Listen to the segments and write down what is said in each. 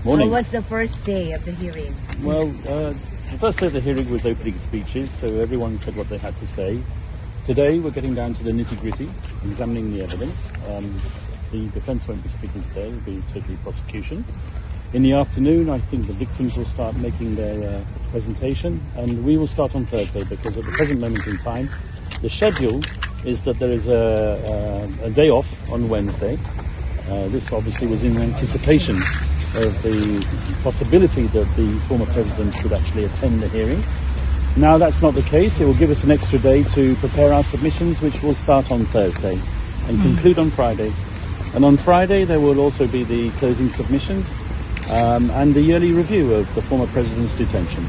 Morning. How was the first day of the hearing? Well, the first day of the hearing was opening speeches, so everyone said what they had to say. Today we're getting down to the nitty-gritty, examining the evidence. The defence won't be speaking today, it will be totally prosecution. In the afternoon, I think the victims will start making their presentation, and we will start on Thursday, because at the present moment in time, the schedule is that there is a day off on Wednesday. This obviously was in anticipation of the possibility that the former president could actually attend the hearing. Now that's not the case. It will give us an extra day to prepare our submissions, which will start on Thursday and conclude on Friday. And on Friday there will also be the closing submissions and the yearly review of the former president's detention.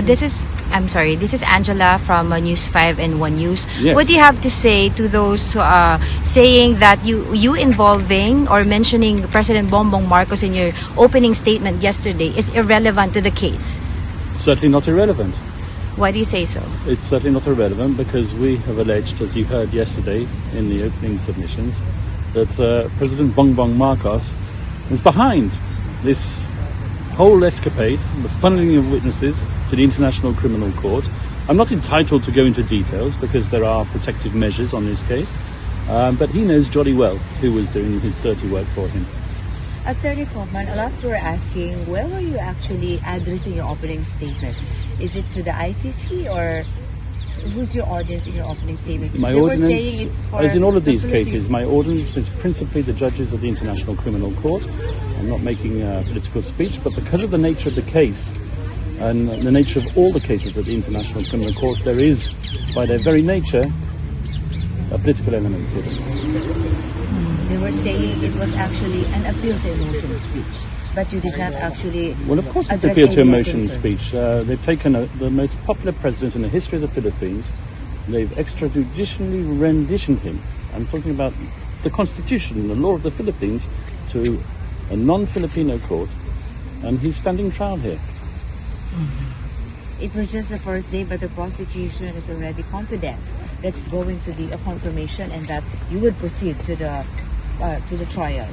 This is Angela from News 5 and One News. Yes. What do you have to say to those saying that you involving or mentioning President Bongbong Marcos in your opening statement yesterday is irrelevant to the case? Certainly not irrelevant. Why do you say so? It's certainly not irrelevant because we have alleged, as you heard yesterday in the opening submissions, that President Bongbong Marcos is behind this whole escapade, the funneling of witnesses to the International Criminal Court. I'm not entitled to go into details because there are protective measures on this case, but he knows jolly well who was doing his dirty work for him. Attorney Kaufman, a lot were asking, where were you actually addressing your opening statement? Is it to the ICC or who's your audience in your opening statement? My they audience, were saying it's for as in all of these the cases, my audience is principally the judges of the International Criminal Court. I'm not making a political speech, but because of the nature of the case and the nature of all the cases at the International Criminal Court, there is, by their very nature, a political element to them. They were saying it was actually an appeal to emotional speech, but you did not actually. Well, of course it's an appeal to emotional speech. They've taken the most popular president in the history of the Philippines. They've extrajudicially renditioned him. I'm talking about the Constitution, the law of the Philippines, to a non-Filipino court, and he's standing trial here. It was just the first day, but the prosecution is already confident that's going to be a confirmation and that you would proceed to the trial.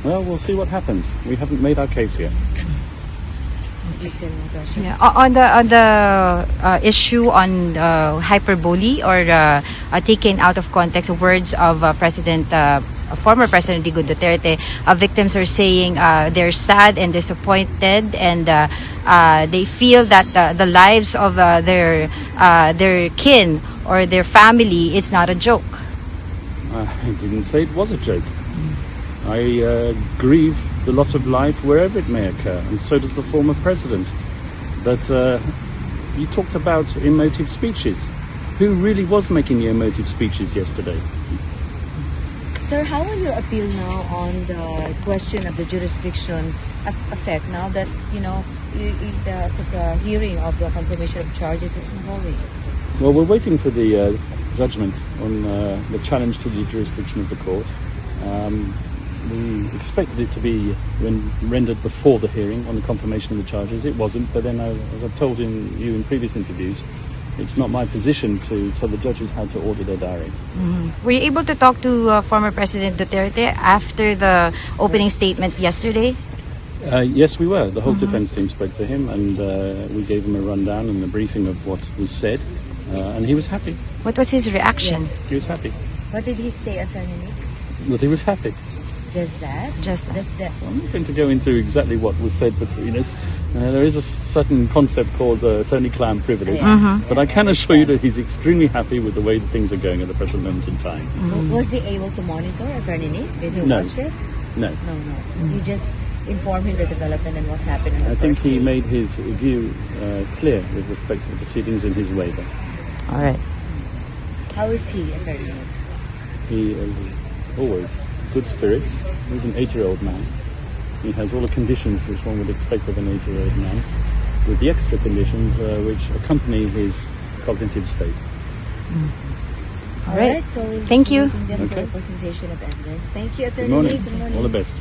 Well, we'll see what happens. We haven't made our case yet. Yeah. On the issue on hyperbole or taken out of context words of former President Digo Duterte, victims are saying they're sad and disappointed, and they feel that the lives of their kin or their family is not a joke. I didn't say it was a joke. I grieve the loss of life wherever it may occur, and so does the former president. But you talked about emotive speeches. Who really was making the emotive speeches yesterday? Sir, how will your appeal now on the question of the jurisdiction affect now that, the hearing of the confirmation of charges is ongoing? Well, we're waiting for the judgment on the challenge to the jurisdiction of the court. We expected it to be rendered before the hearing on the confirmation of the charges. It wasn't, but then, as I've told you in previous interviews, it's not my position to tell the judges how to order their diary. Were you able to talk to former President Duterte after the opening statement yesterday? Yes, we were. The whole defence team spoke to him, and we gave him a rundown and a briefing of what was said, and he was happy. What was his reaction? Yes. He was happy. What did he say, Attorney Nick? That he was happy. Just that? Just that. I'm not going to go into exactly what was said between us. There is a certain concept called attorney-client privilege, but I can assure you that he's extremely happy with the way things are going at the present moment in time. Was he able to monitor, Attorney Nick? Did you watch it? No. You just informed him the development and what happened. I think he made his view clear with respect to the proceedings in his waiver. All right. How is he, Attorney Nick? He is always good spirits. He's an 8-year-old man. He has all the conditions which one would expect of an 8-year-old man, with the extra conditions which accompany his cognitive state. All right, so we'll Thank you. For a presentation of evidence. Thank you, Attorney Good morning. Nick. Good morning. All the best.